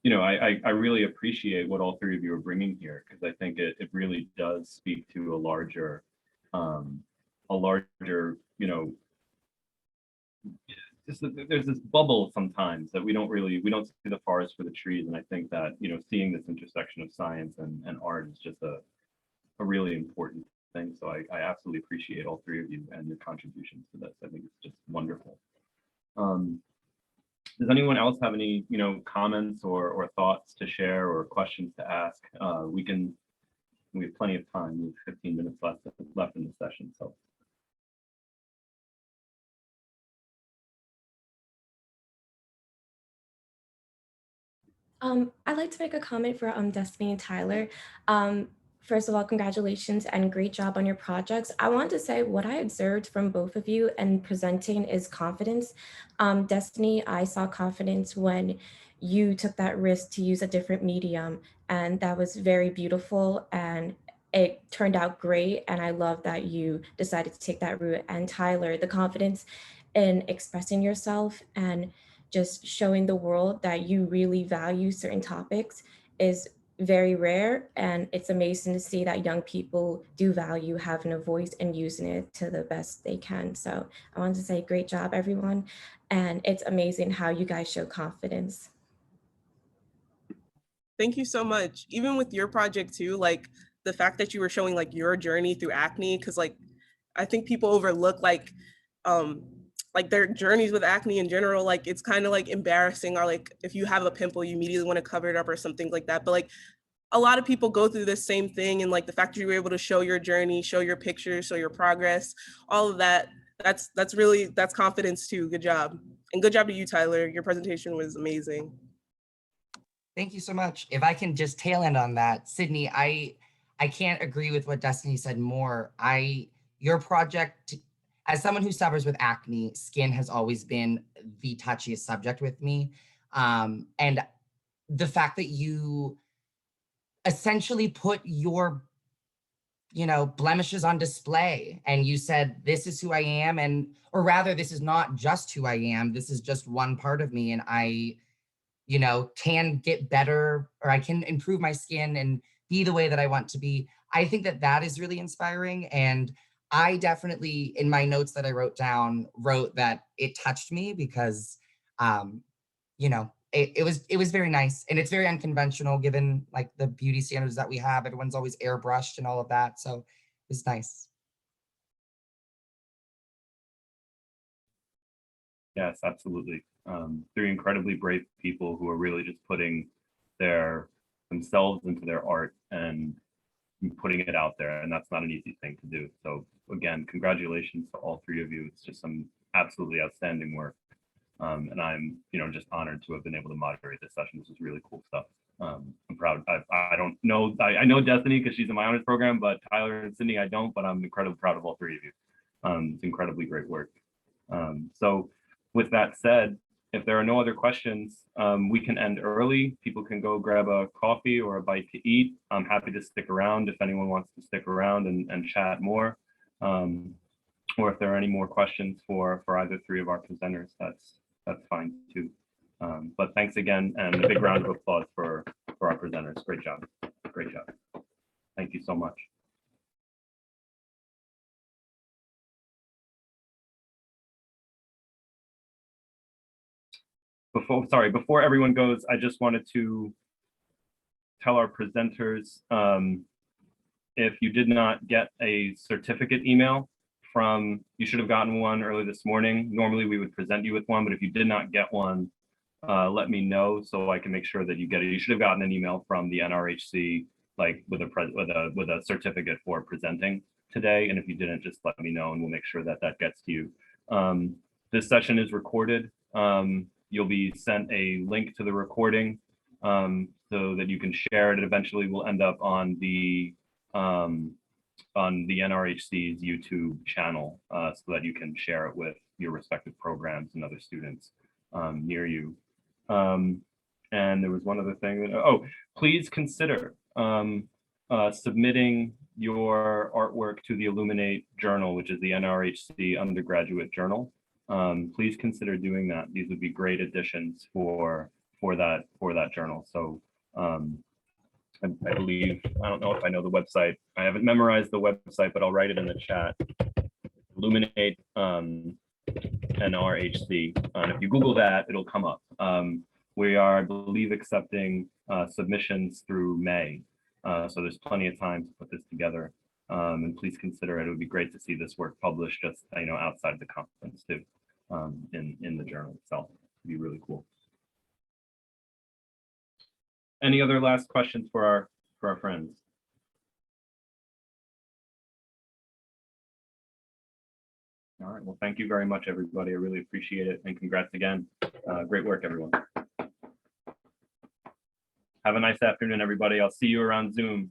you know, I really appreciate what all three of you are bringing here because I think it really does speak to a larger, you know, just there's this bubble sometimes that we don't see the forest for the trees. And I think that, you know, seeing this intersection of science and art is just a really important thing. So I absolutely appreciate all three of you and your contributions to this. I think it's just wonderful. Does anyone else have any, you know, comments or thoughts to share or questions to ask? We have plenty of time. We have 15 minutes left in the session. So. I'd like to make a comment for Destiny and Tyler. First of all, congratulations and great job on your projects. I want to say what I observed from both of you and presenting is confidence. Destiny, I saw confidence when you took that risk to use a different medium, and that was very beautiful and it turned out great. And I love that you decided to take that route. And Tyler, the confidence in expressing yourself and just showing the world that you really value certain topics is very rare. And it's amazing to see that young people do value having a voice and using it to the best they can. So I want to say great job, everyone. And it's amazing how you guys show confidence. Thank you so much. Even with your project too, like the fact that you were showing like your journey through acne, because like I think people overlook um like their journeys with acne in general. Like it's kind of like embarrassing, or like if you have a pimple, you immediately want to cover it up or something like that. But like a lot of people go through this same thing, and like the fact that you were able to show your journey, show your pictures, show your progress, all of that, that's confidence too. Good job. And good job to you, Tyler. Your presentation was amazing. Thank you so much. If I can just tail end on that, Sydney, I can't agree with what Destiny said more. Your project, as someone who suffers with acne, skin has always been the touchiest subject with me. And the fact that you essentially put your blemishes on display, and you said, this is who I am, or rather, this is not just who I am, this is just one part of me, and I can get better, or I can improve my skin and be the way that I want to be. I think that that is really inspiring. And I definitely, in my notes that I wrote down, wrote that it touched me because, it was very nice, and it's very unconventional given like the beauty standards that we have. Everyone's always airbrushed and all of that. So it was nice. Yes, absolutely. They're incredibly brave people who are really just putting themselves into their art and putting it out there, and that's not an easy thing to do. So again, congratulations to all three of you. It's just some absolutely outstanding work. And I'm, just honored to have been able to moderate this session. This is really cool stuff. I'm proud. I don't know. I know Destiny because she's in my honors program, but Tyler and Sydney, I don't. But I'm incredibly proud of all three of you. It's incredibly great work. So with that said, if there are no other questions, we can end early. People can go grab a coffee or a bite to eat. I'm happy to stick around if anyone wants to stick around and chat more. Or if there are any more questions for either three of our presenters, that's fine too. But thanks again, and a big round of applause for our presenters. Great job. Great job. Thank you so much. Before everyone goes, I just wanted to tell our presenters, if you did not get a certificate email you should have gotten one early this morning. Normally we would present you with one, but if you did not get one, let me know so I can make sure that you get it. You should have gotten an email from the NRHC, like with a certificate for presenting today. And if you didn't, just let me know and we'll make sure that gets to you. This session is recorded. You'll be sent a link to the recording so that you can share it. It eventually will end up on the NRHC's YouTube channel so that you can share it with your respective programs and other students near you. And there was one other thing. Please consider submitting your artwork to the Illuminate Journal, which is the NRHC undergraduate journal. Please consider doing that. These would be great additions for that journal. So I believe, I don't know if I know the website. I haven't memorized the website, but I'll write it in the chat. Illuminate NRHC. If you Google that, it'll come up. We are, I believe, accepting submissions through May. So there's plenty of time to put this together. And please consider it. It would be great to see this work published just outside the conference too, in the journal itself. It'd be really cool. Any other last questions for our friends? All right, well, thank you very much, everybody. I really appreciate it, and congrats again. Great work, everyone. Have a nice afternoon, everybody. I'll see you around Zoom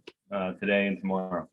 today and tomorrow.